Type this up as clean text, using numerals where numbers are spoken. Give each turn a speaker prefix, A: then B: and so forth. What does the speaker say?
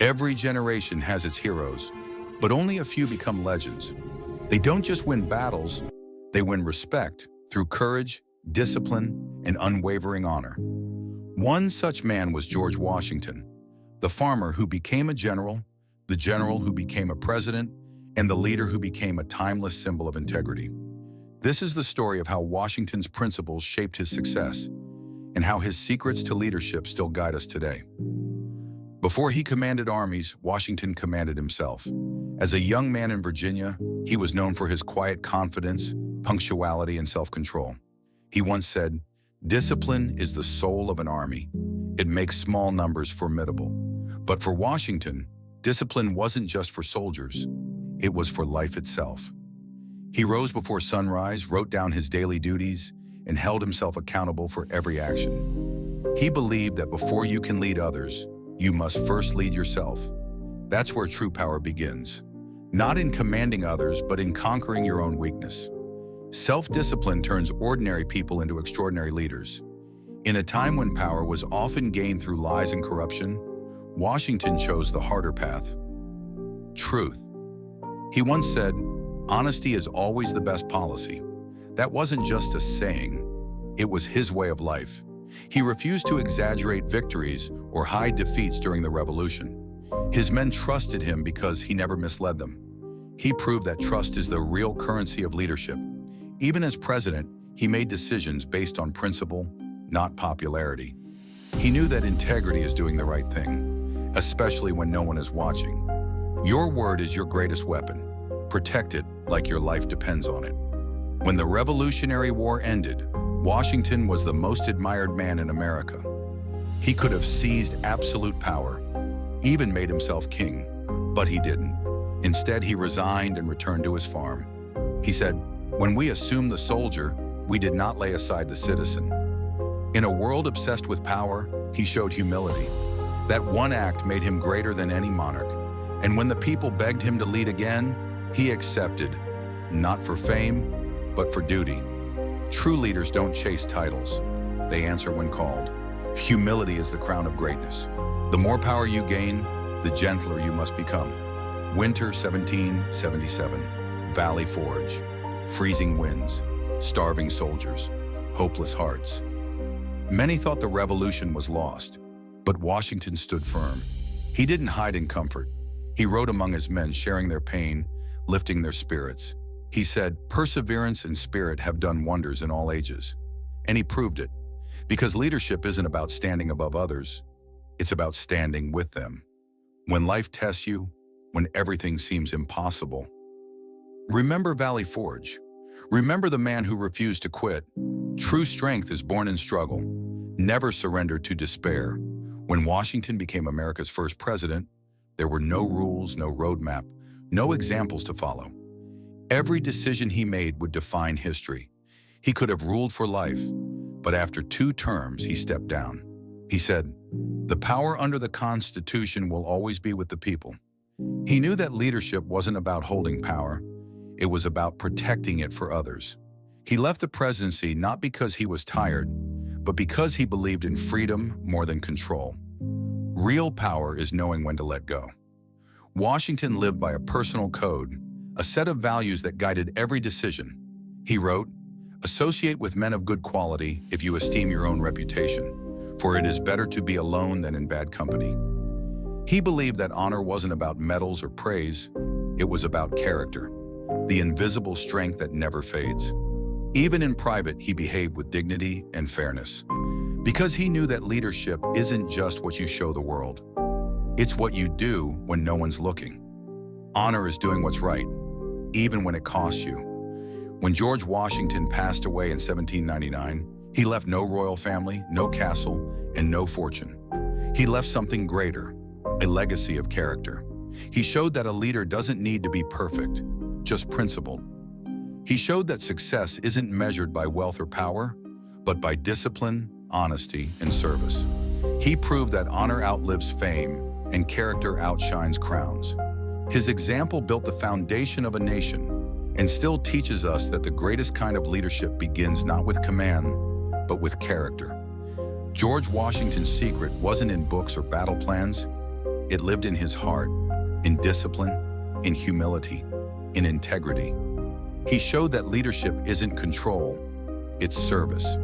A: Every generation has its heroes, but only a few become legends. They don't just win battles, they win respect through courage, discipline, and unwavering honor. One such man was George Washington, the farmer who became a general, the general who became a president, and the leader who became a timeless symbol of integrity. This is the story of how Washington's principles shaped his success and how his secrets to leadership still guide us today. Before he commanded armies, Washington commanded himself. As a young man in Virginia, he was known for his quiet confidence, punctuality, and self-control. He once said, "Discipline is the soul of an army. It makes small numbers formidable." But for Washington, discipline wasn't just for soldiers. It was for life itself. He rose before sunrise, wrote down his daily duties, and held himself accountable for every action. He believed that before you can lead others, you must first lead yourself. That's where true power begins. Not in commanding others, but in conquering your own weakness. Self-discipline turns ordinary people into extraordinary leaders. In a time when power was often gained through lies and corruption, Washington chose the harder path: truth. He once said, "Honesty is always the best policy." That wasn't just a saying, it was his way of life. He refused to exaggerate victories or hide defeats during the Revolution. His men trusted him because he never misled them. He proved that trust is the real currency of leadership. Even as president, he made decisions based on principle, not popularity. He knew that integrity is doing the right thing, especially when no one is watching. Your word is your greatest weapon. Protect it like your life depends on it. When the Revolutionary War ended, Washington was the most admired man in America. He could have seized absolute power, even made himself king, but he didn't. Instead, he resigned and returned to his farm. He said, "When we assumed the soldier, we did not lay aside the citizen." In a world obsessed with power, he showed humility. That one act made him greater than any monarch. And when the people begged him to lead again, he accepted, not for fame, but for duty. True leaders don't chase titles. They answer when called. Humility is the crown of greatness. The more power you gain, the gentler you must become. Winter 1777, Valley Forge, freezing winds, starving soldiers, hopeless hearts. Many thought the revolution was lost, but Washington stood firm. He didn't hide in comfort. He rode among his men, sharing their pain, lifting their spirits. He said, "Perseverance and spirit have done wonders in all ages." And he proved it, because leadership isn't about standing above others. It's about standing with them. When life tests you, when everything seems impossible. Remember Valley Forge. Remember the man who refused to quit. True strength is born in struggle. Never surrender to despair. When Washington became America's first president, there were no rules, no roadmap, no examples to follow. Every decision he made would define history. He could have ruled for life, but after 2 terms, he stepped down. He said, "The power under the Constitution will always be with the people." He knew that leadership wasn't about holding power. It was about protecting it for others. He left the presidency not because he was tired, but because he believed in freedom more than control. Real power is knowing when to let go. Washington lived by a personal code, a set of values that guided every decision. He wrote, "Associate with men of good quality if you esteem your own reputation, for it is better to be alone than in bad company." He believed that honor wasn't about medals or praise, it was about character, the invisible strength that never fades. Even in private, he behaved with dignity and fairness, because he knew that leadership isn't just what you show the world. It's what you do when no one's looking. Honor is doing what's right, even when it costs you. When George Washington passed away in 1799, he left no royal family, no castle, and no fortune. He left something greater, a legacy of character. He showed that a leader doesn't need to be perfect, just principled. He showed that success isn't measured by wealth or power, but by discipline, honesty, and service. He proved that honor outlives fame and character outshines crowns. His example built the foundation of a nation and still teaches us that the greatest kind of leadership begins not with command, but with character. George Washington's secret wasn't in books or battle plans. It lived in his heart, in discipline, in humility, in integrity. He showed that leadership isn't control, it's service.